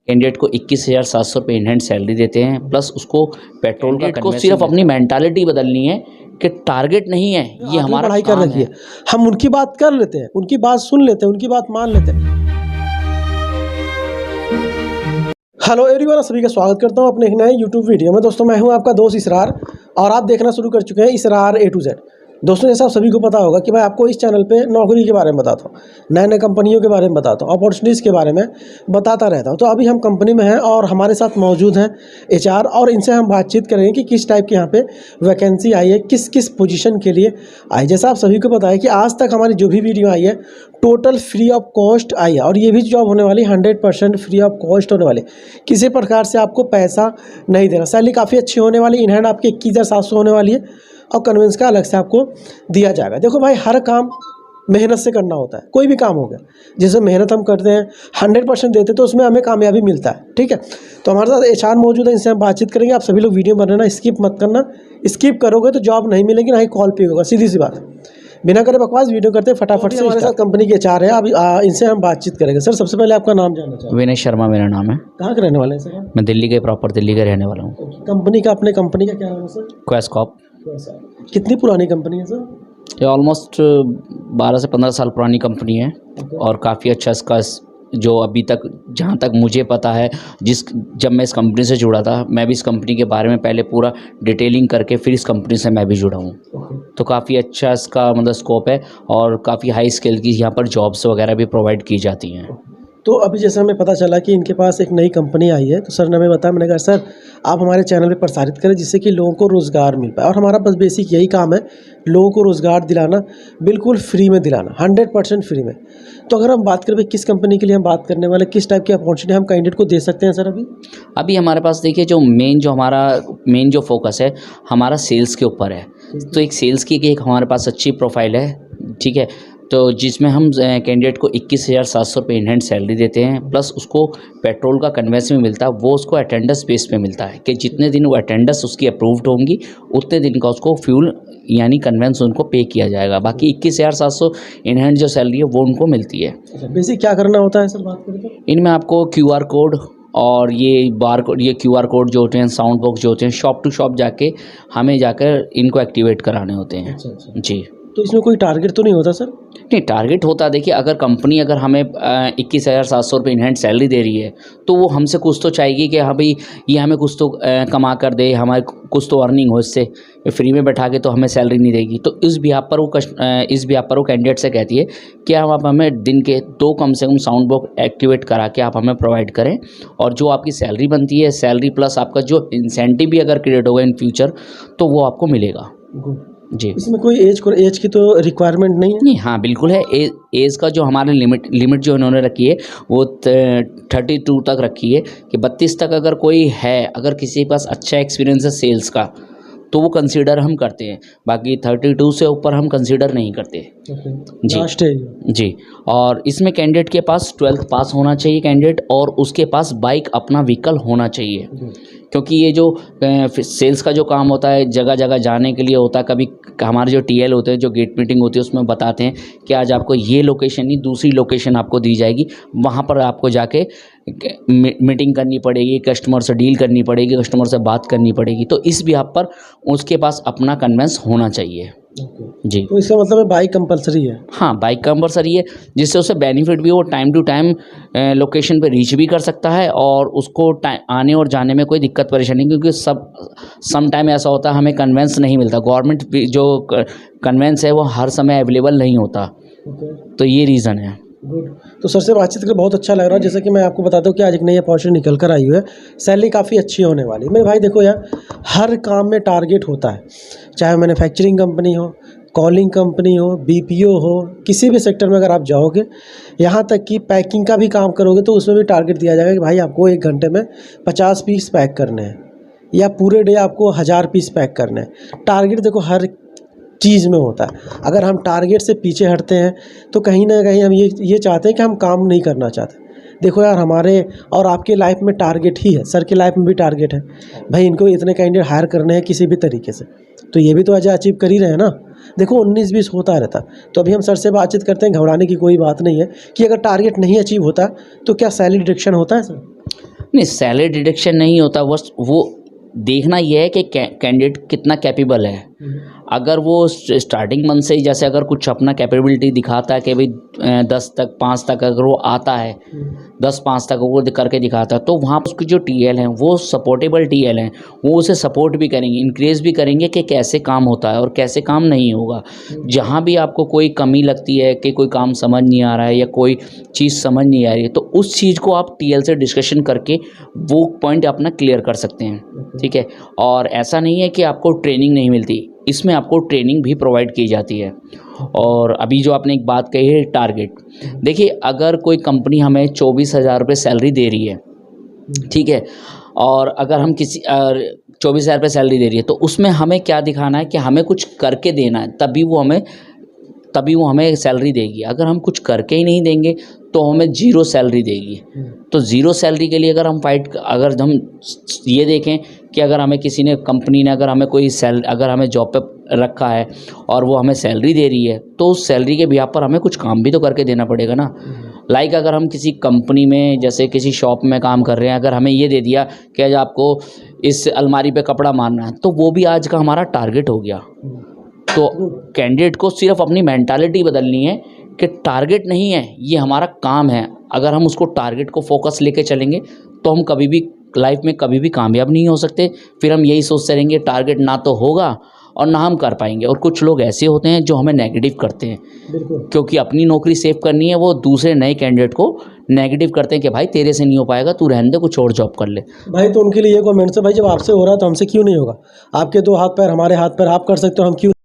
Candidate को 21,700 रुपये in hand salary देते हैं, प्लस उसको पेट्रोल का को सिर्फ अपनी मेंटालिटी बदलनी है कि टारगेट नहीं है ये हमारा पढ़ाई कर रखी है। हम उनकी बात कर लेते हैं, उनकी बात सुन लेते हैं, उनकी बात मान लेते हैं। हेलो एवरीवन, सभी का स्वागत करता हूं अपने एक नए यूट्यूब वीडियो में। दोस्तों मैं हूं आपका दोस्त इसरार और आप देखना शुरू कर चुके हैं इसरार A to Z। दोस्तों जैसा आप सभी को पता होगा कि मैं आपको इस चैनल पे नौकरी के बारे में बताता हूँ, नए नए कंपनियों के बारे में बताता हूँ, अपॉर्चुनिटीज़ के बारे में बताता रहता हूँ। तो अभी हम कंपनी में हैं और हमारे साथ मौजूद हैं HR और इनसे हम बातचीत करेंगे कि किस टाइप की यहाँ पे वैकेंसी आई है, किस किस पोजीशन के लिए आई। जैसा आप सभी को पता है कि आज तक हमारी जो भी वीडियो आई है टोटल फ्री ऑफ कॉस्ट आई है और ये भी जॉब होने वाली 100% फ्री ऑफ कॉस्ट होने वाली, किसी प्रकार से आपको पैसा नहीं देना। सैलरी काफ़ी अच्छी होने वाली, इन हैंड आपकी 21,700 होने वाली है और कन्वेंस का अलग से आपको दिया जाएगा। देखो भाई, हर काम मेहनत से करना होता है, कोई भी काम हो गया जिसमें मेहनत हम करते हैं 100% देते तो उसमें हमें कामयाबी मिलता है। ठीक है, तो हमारे साथ HR मौजूद है, इनसे हम बातचीत करेंगे। आप सभी लोग वीडियो बनाना स्किप मत करना, स्किप करोगे तो जॉब नहीं मिलेगी, ना ही कॉल पे होगा, सीधी सी बात है। बिना करे बकवास वीडियो करते फटाफट से। हमारे साथ कंपनी के HR है, अभी इनसे हम बातचीत करेंगे। सर सबसे पहले आपका नाम जानना चाहूँगा। विनय शर्मा मेरा नाम है। कहाँ के रहने वाले हैं सर? मैं दिल्ली के प्रॉपर दिल्ली का रहने वाला हूँ। कंपनी का, अपने कंपनी का क्या नाम है सर? क्वेस्कॉप। कितनी पुरानी कंपनी है सर? ये ऑलमोस्ट 12 से 15 साल पुरानी कंपनी है और काफ़ी अच्छा इसका जो अभी तक जहाँ तक मुझे पता है, जब मैं इस कंपनी से जुड़ा था, मैं भी इस कंपनी के बारे में पहले पूरा डिटेलिंग करके फिर इस कंपनी से मैं भी जुड़ा हूँ। तो काफ़ी अच्छा इसका मतलब स्कोप है और काफ़ी हाई स्केल की यहाँ पर जॉब्स वगैरह भी प्रोवाइड की जाती हैं। तो अभी जैसे हमें पता चला कि इनके पास एक नई कंपनी आई है, तो सर ने हमें बताया, मैंने कहा सर आप हमारे चैनल पे प्रसारित करें जिससे कि लोगों को रोज़गार मिल पाए। और हमारा बस बेसिक यही काम है, लोगों को रोज़गार दिलाना, बिल्कुल फ्री में दिलाना, 100% फ्री में। तो अगर हम बात करें किस कंपनी के लिए हम बात करने वाले, किस टाइप की अपॉर्चुनिटी हम कैंडिडेट को दे सकते हैं सर? अभी हमारे पास देखिए जो हमारा मेन जो फोकस है हमारा सेल्स के ऊपर है। तो एक सेल्स की एक हमारे पास अच्छी प्रोफाइल है, ठीक है, तो जिसमें हम कैंडिडेट को 21,700 रुपये इन हैंड सैलरी देते हैं, प्लस उसको पेट्रोल का कन्वेंस में मिलता है। वो उसको अटेंडेंस बेस पे मिलता है कि जितने दिन वो अटेंडेंस उसकी अप्रूव्ड होंगी उतने दिन का उसको फ्यूल यानी कन्वेंस उनको पे किया जाएगा। बाकी 21,700 इन हैंड जो सैलरी है वो उनको मिलती है। बेसिक क्या करना होता है सर बात करें तो? इनमें आपको QR कोड और ये QR कोड जो होते हैं, साउंड बॉक्स जो होते हैं, शॉप टू शॉप जाके हमें जाकर इनको एक्टिवेट कराने होते हैं। अच्छा। जी। तो इसमें कोई टारगेट तो नहीं होता सर? नहीं, टारगेट होता है। देखिए अगर कंपनी अगर हमें 21,700 रुपये इन हैंड सैलरी दे रही है तो वो हमसे कुछ तो चाहेगी कि हाँ भाई ये हमें कुछ तो कमा कर दे, हमारे कुछ तो अर्निंग हो इससे। फ्री में बैठा के तो हमें सैलरी नहीं देगी। तो इस बिहाफ पर वो कैंडिडेट से कहती है कि आप हमें दिन के 2 कम से कम साउंड बॉक्स एक्टिवेट करा के आप हमें प्रोवाइड करें और जो आपकी सैलरी बनती है, सैलरी प्लस आपका जो इंसेंटिव भी अगर क्रिएट होगा इन फ्यूचर तो वो आपको मिलेगा। जी। इसमें कोई एज की तो रिक्वायरमेंट नहीं है? नहीं, हाँ बिल्कुल है। एज का जो हमारे लिमिट जो इन्होंने रखी है वो 32 तक रखी है कि 32 तक अगर कोई है, अगर किसी के पास अच्छा एक्सपीरियंस है सेल्स का तो वो कंसीडर हम करते हैं। बाकी 32 से ऊपर हम कंसीडर नहीं करते। जी। जी। और इसमें कैंडिडेट के पास 12th पास होना चाहिए कैंडिडेट, और उसके पास बाइक अपना व्हीकल होना चाहिए, क्योंकि ये जो सेल्स का जो काम होता है जगह जगह जाने के लिए होता है। कभी हमारे जो TL होते हैं, जो गेट मीटिंग होती है, उसमें बताते हैं कि आज आपको ये लोकेशन नहीं दूसरी लोकेशन आपको दी जाएगी, वहाँ पर आपको जाके मीटिंग करनी पड़ेगी, कस्टमर से डील करनी पड़ेगी, कस्टमर से बात करनी पड़ेगी। तो इस बिहाफ पर उसके पास अपना कन्वेंस होना चाहिए। जी। तो इसका मतलब बाइक कंपलसरी है? हाँ, बाइक कंपलसरी है, जिससे उसे बेनिफिट भी, वो टाइम टू टाइम लोकेशन पे रीच भी कर सकता है और उसको आने और जाने में कोई दिक्कत परेशानी, क्योंकि सम टाइम ऐसा होता है हमें कन्वेंस नहीं मिलता। गवर्नमेंट जो कन्वेंस है वो हर समय अवेलेबल नहीं होता। तो ये रीज़न है। गुड। तो सर से बातचीत करके बहुत अच्छा लग रहा है। जैसे कि मैं आपको बता दूं कि आज एक नई अपॉर्चुनिटी निकल कर आई हुई है, सैलरी काफ़ी अच्छी होने वाली है। मेरे भाई देखो यार, हर काम में टारगेट होता है, चाहे मैन्युफैक्चरिंग कंपनी हो, कॉलिंग कंपनी हो, BPO हो, किसी भी सेक्टर में अगर आप जाओगे, यहाँ तक कि पैकिंग का भी काम करोगे तो उसमें भी टारगेट दिया जाएगा कि भाई आपको 1 घंटे में 50 पीस पैक करने हैं या पूरे डे आपको 1000 पीस पैक करने हैं। टारगेट देखो हर चीज़ में होता है। अगर हम टारगेट से पीछे हटते हैं तो कहीं ना कहीं हम ये चाहते हैं कि हम काम नहीं करना चाहते। देखो यार, हमारे और आपके लाइफ में टारगेट ही है, सर की लाइफ में भी टारगेट है भाई, इनको इतने कैंडिडेट हायर करने हैं किसी भी तरीके से, तो ये भी तो अजय अचीव कर ही रहे हैं ना। देखो 19-20 होता रहता। तो अभी हम सर से बातचीत करते हैं, घबराने की कोई बात नहीं है कि अगर टारगेट नहीं अचीव होता तो क्या सैलरी डिडक्शन होता है सर? नहीं, सैलरी डिडक्शन नहीं होता, बस वो देखना यह है कि कैंडिडेट कितना कैपेबल है। अगर वो स्टार्टिंग मंथ से ही जैसे अगर कुछ अपना कैपेबिलिटी दिखाता है कि भाई 10 तक 5 तक अगर वो आता है, 10-5 तक वो करके दिखाता है, तो वहाँ पर उसके जो टीएल हैं वो सपोर्टेबल टीएल हैं, वो उसे सपोर्ट भी करेंगे, इंक्रेज भी करेंगे कि कैसे काम होता है और कैसे काम नहीं होगा। जहाँ भी आपको कोई कमी लगती है कि कोई काम समझ नहीं आ रहा है या कोई चीज़ समझ नहीं आ रही है, तो उस चीज़ को आप टीएल से डिस्कशन करके वो पॉइंट अपना क्लियर कर सकते हैं, ठीक है। और ऐसा नहीं है कि आपको ट्रेनिंग नहीं मिलती, इसमें आपको ट्रेनिंग भी प्रोवाइड की जाती है। और अभी जो आपने एक बात कही है टारगेट, देखिए अगर कोई कंपनी हमें 24,000 रुपये सैलरी दे रही है, ठीक है, और अगर हम किसी 24,000 रुपये सैलरी दे रही है, तो उसमें हमें क्या दिखाना है कि हमें कुछ करके देना है, तभी वो हमें सैलरी देगी। अगर हम कुछ करके ही नहीं देंगे तो हमें ज़ीरो सैलरी देगी। तो ज़ीरो सैलरी के लिए अगर हम अगर हम ये देखें कि अगर हमें किसी ने कंपनी ने अगर हमें अगर हमें जॉब पे रखा है और वो हमें सैलरी दे रही है, तो उस सैलरी के बिहाफ पर हमें कुछ काम भी तो करके देना पड़ेगा ना। लाइक अगर हम किसी कंपनी में जैसे किसी शॉप में काम कर रहे हैं, अगर हमें ये दे दिया कि आज आपको इस अलमारी पे कपड़ा मारना है, तो वो भी आज का हमारा टारगेट हो गया। तो कैंडिडेट को सिर्फ अपनी मेंटालिटी बदलनी है कि टारगेट नहीं है, ये हमारा काम है। अगर हम उसको टारगेट को फोकस लेके चलेंगे तो हम कभी भी लाइफ में कभी भी कामयाब नहीं हो सकते। फिर हम यही सोचते रहेंगे टारगेट ना तो होगा और ना हम कर पाएंगे। और कुछ लोग ऐसे होते हैं जो हमें नेगेटिव करते हैं, क्योंकि अपनी नौकरी सेव करनी है, वो दूसरे नए कैंडिडेट को नेगेटिव करते हैं कि भाई तेरे से नहीं हो पाएगा, तू रहने दे, कुछ और जॉब कर ले। भाई तो उनके लिए ये कमेंट्स है, भाई जब आपसे हो रहा है तो हमसे क्यों नहीं होगा? आपके 2 हाथ पैर हमारे हाथ पैर, आप कर सकते हो, हम क्यों